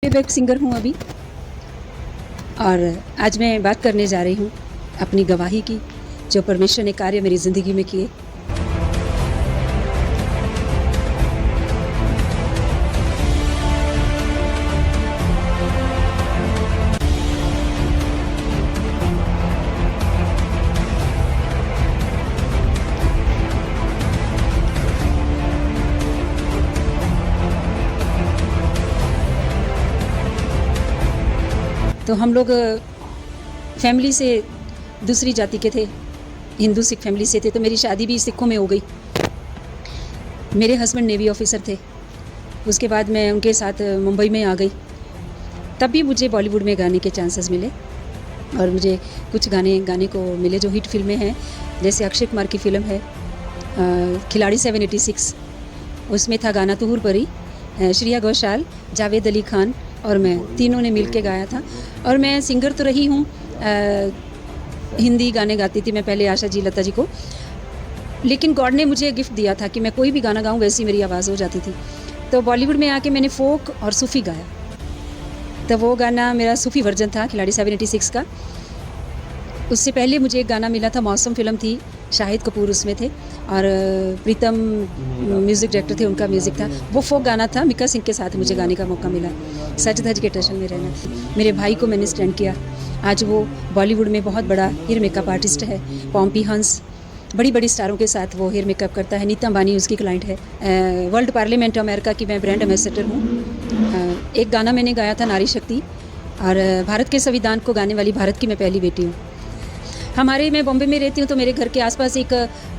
Playback singer हूँ अभी, और आज मैं बात करने जा रही हूँ अपनी गवाही की, जो परमेश्वर ने कार्य मेरी ज़िंदगी में किए। तो हम लोग फैमिली से दूसरी जाति के थे, हिंदू सिख फैमिली से थे, तो मेरी शादी भी सिखों में हो गई। मेरे हस्बैंड नेवी ऑफिसर थे। उसके बाद मैं उनके साथ मुंबई में आ गई। तब भी मुझे बॉलीवुड में गाने के चांसेस मिले, और मुझे कुछ गाने को मिले जो हिट फिल्में हैं। जैसे अक्षय कुमार की फ़िल्म है खिलाड़ी 786, उसमें था गाना तू हूर परी, श्रेया घोषाल, जावेद अली खान और मैं, तीनों ने मिल के गाया था। और मैं सिंगर तो रही हूँ, हिंदी गाने गाती थी मैं पहले, आशा जी, लता जी को, लेकिन गॉड ने मुझे गिफ्ट दिया था कि मैं कोई भी गाना गाऊँ वैसी मेरी आवाज़ हो जाती थी। तो बॉलीवुड में आके मैंने फोक और सूफ़ी गाया। तो वो गाना मेरा सूफ़ी वर्जन था खिलाड़ी 786 का। उससे पहले मुझे एक गाना मिला था, मौसम फ़िल्म थी, शाहिद कपूर उसमें थे और प्रीतम म्यूज़िक डायरेक्टर थे, उनका म्यूज़िक था। वो फोक गाना था, मिक्का सिंह के साथ मुझे गाने का मौका मिला, सच धज के टशन में रहना। मेरे भाई को मैंने स्टैंड किया। आज वो बॉलीवुड में बहुत बड़ा हेयर मेकअप आर्टिस्ट है। पॉम्पी हंस, बड़ी बड़ी स्टारों के साथ वो हेयर मेकअप करता है। नीता अंबानी उसकी क्लाइंट है। वर्ल्ड पार्लियामेंट अमेरिका की मैं ब्रांड एम्बेसडर हूँ। एक गाना मैंने गाया था नारी शक्ति, और भारत के संविधान को गाने वाली भारत की मैं पहली बेटी हूँ। मैं बॉम्बे में रहती हूँ, तो मेरे घर के आसपास एक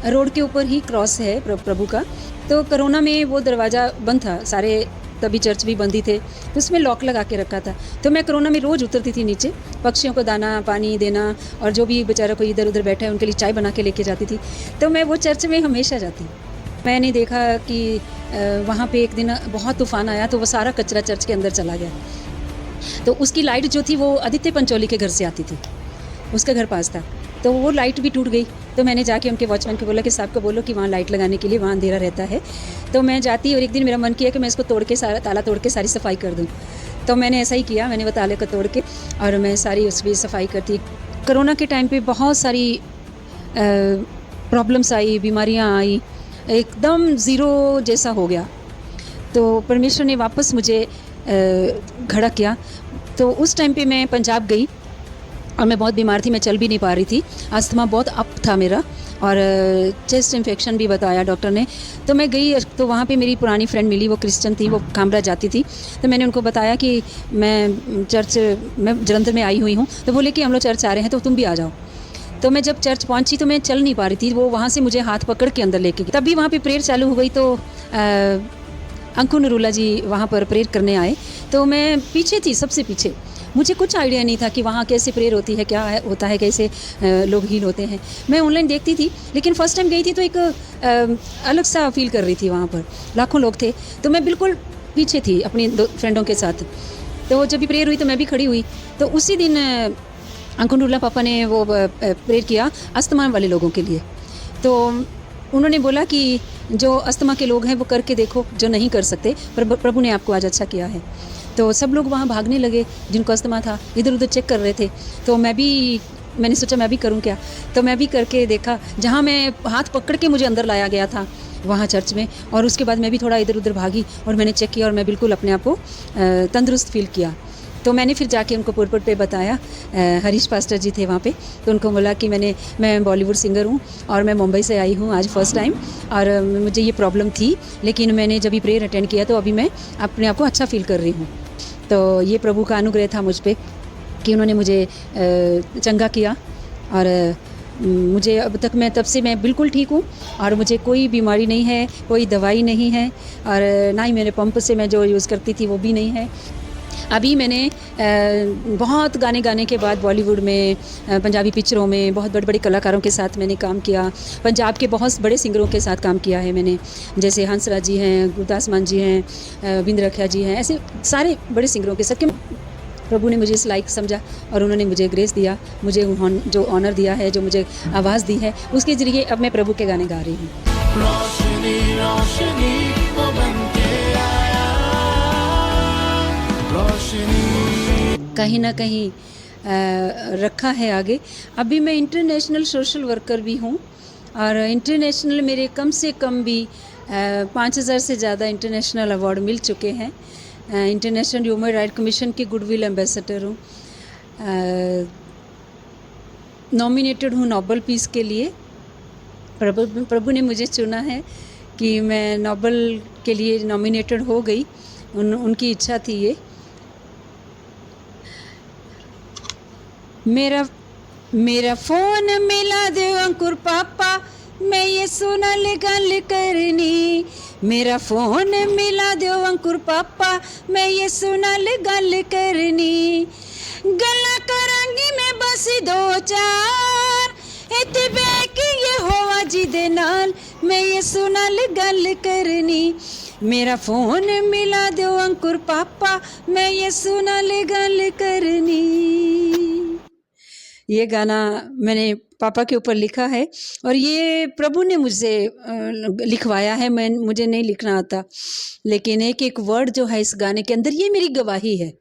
रोड के ऊपर ही क्रॉस है प्रभु का। तो कोरोना में वो दरवाज़ा बंद था, सारे तभी चर्च भी बंद ही थे, तो उसमें लॉक लगा के रखा था। तो मैं कोरोना में रोज़ उतरती थी नीचे, पक्षियों को दाना पानी देना, और जो भी बेचारा कोई इधर उधर बैठा है उनके लिए चाय बना के लेके जाती थी। तो मैं वो चर्च में हमेशा जाती। मैंने देखा कि वहाँ पे एक दिन बहुत तूफ़ान आया, तो वो सारा कचरा चर्च के अंदर चला गया। तो उसकी लाइट जो थी वो आदित्य पंचोली के घर से आती थी, उसका घर पास था। तो वो लाइट भी टूट गई। तो मैंने जाके उनके वॉचमैन को बोला कि साहब को बोलो कि वहाँ लाइट लगाने के लिए, वहाँ अंधेरा रहता है। तो मैं जाती, और एक दिन मेरा मन किया कि मैं इसको तोड़ के, ताला तोड़ के सारी सफाई कर दूँ। तो मैंने ऐसा ही किया, मैंने वो ताले को तोड़ के और मैं सारी उसकी सफाई करती। कोरोना के टाइम पे बहुत सारी प्रॉब्लम्स आई, बीमारियाँ आई, एकदम ज़ीरो जैसा हो गया। तो परमेश्वर ने वापस मुझे खड़ा किया। तो उस टाइम पे मैं पंजाब गई, और मैं बहुत बीमार थी, मैं चल भी नहीं पा रही थी। अस्थमा बहुत अप था मेरा, और चेस्ट इन्फेक्शन भी बताया डॉक्टर ने। तो मैं गई, तो वहाँ पे मेरी पुरानी फ्रेंड मिली, वो क्रिश्चियन थी, वो कामरा जाती थी। तो मैंने उनको बताया कि मैं जलंधर में आई हुई हूँ। तो बोले कि हम लोग चर्च आ रहे हैं, तो तुम भी आ जाओ। तो मैं जब चर्च पहुँची तो मैं चल नहीं पा रही थी, वो वहाँ से मुझे हाथ पकड़ के अंदर लेके गई। तभी वहाँ पर प्रेयर चालू हो गई। तो अंकु नरूला जी वहाँ पर प्रेयर करने आए, तो मैं पीछे थी, सबसे पीछे। मुझे कुछ आइडिया नहीं था कि वहाँ कैसे प्रेयर होती है, क्या होता है, कैसे लोग हील होते हैं। मैं ऑनलाइन देखती थी, लेकिन फ़र्स्ट टाइम गई थी तो एक अलग सा फील कर रही थी। वहाँ पर लाखों लोग थे, तो मैं बिल्कुल पीछे थी अपनी दो फ्रेंडों के साथ। तो जब भी प्रेयर हुई तो मैं भी खड़ी हुई। तो उसी दिन अंकु नरूला पापा ने वो प्रेयर किया अस्थमा वाले लोगों के लिए। तो उन्होंने बोला कि जो अस्थमा के लोग हैं वो करके देखो, जो नहीं कर सकते, पर प्रभु ने आपको आज अच्छा किया है। तो सब लोग वहाँ भागने लगे, जिनको अस्थमा था, इधर उधर चेक कर रहे थे। तो मैंने सोचा मैं भी करूँ क्या। तो मैं भी करके देखा, जहाँ मैं हाथ पकड़ के मुझे अंदर लाया गया था वहाँ चर्च में, और उसके बाद मैं भी थोड़ा इधर उधर भागी और मैंने चेक किया, और मैं बिल्कुल अपने आप को तंदुरुस्त फील किया। तो मैंने फिर जाके उनको पुरपट पे बताया, हरीश पास्टर जी थे वहाँ पे, तो उनको बोला कि मैं बॉलीवुड सिंगर हूँ और मैं मुंबई से आई हूँ आज फर्स्ट टाइम, और मुझे ये प्रॉब्लम थी, लेकिन मैंने जब भी प्रेयर अटेंड किया तो अभी मैं अपने आप को अच्छा फील कर रही हूँ। तो ये प्रभु का अनुग्रह था मुझ पे कि उन्होंने मुझे चंगा किया, और मुझे अब तक तब से मैं बिल्कुल ठीक हूँ, और मुझे कोई बीमारी नहीं है, कोई दवाई नहीं है, और ना ही मेरे पंप से मैं जो यूज़ करती थी वो भी नहीं है। अभी मैंने बहुत गाने के बाद बॉलीवुड में, पंजाबी पिक्चरों में बहुत बड़े-बड़े कलाकारों के साथ मैंने काम किया। पंजाब के बहुत बड़े सिंगरों के साथ काम किया है मैंने, जैसे हंसराज जी हैं, गुरदास मान जी हैं, बिंद रखिया जी हैं, ऐसे सारे बड़े सिंगरों के साथ। प्रभु ने मुझे इस लायक समझा, और उन्होंने मुझे ग्रेस दिया, मुझे जो ऑनर दिया है, जो मुझे आवाज़ दी है, उसके ज़रिए अब मैं प्रभु के गाने गा रही हूँ। रोशनी रोशनी वो बन के आया, रोशनी कहीं ना कहीं रखा है आगे। अभी मैं इंटरनेशनल सोशल वर्कर भी हूँ और इंटरनेशनल मेरे कम से कम भी 5,000 से ज़्यादा इंटरनेशनल अवार्ड मिल चुके हैं। इंटरनेशनल ह्यूमन राइट कमीशन की गुडविल एम्बेसडर हूँ। नॉमिनेटेड हूँ नोबेल पीस के लिए। प्रभु ने मुझे चुना है कि मैं नोबेल के लिए नॉमिनेटेड हो गई। उनकी इच्छा थी ये। मेरा फ़ोन मिला दे अंकुर पापा, मैं ये सुनल गल करनी। मेरा फ़ोन मिला दो अंकुर पापा, मैं ये सुनल गल करनी। गल्ला करांगी मैं बस 2-4, इत्थे बैठ के ये होवा जी दे नाल, मैं ये सुनल गल करनी। मेरा फ़ोन मिला दो अंकुर पापा, मैं ये सुनल गल करनी। ये गाना मैंने पापा के ऊपर लिखा है और ये प्रभु ने मुझे लिखवाया है। मुझे नहीं लिखना आता, लेकिन एक एक वर्ड जो है इस गाने के अंदर, ये मेरी गवाही है।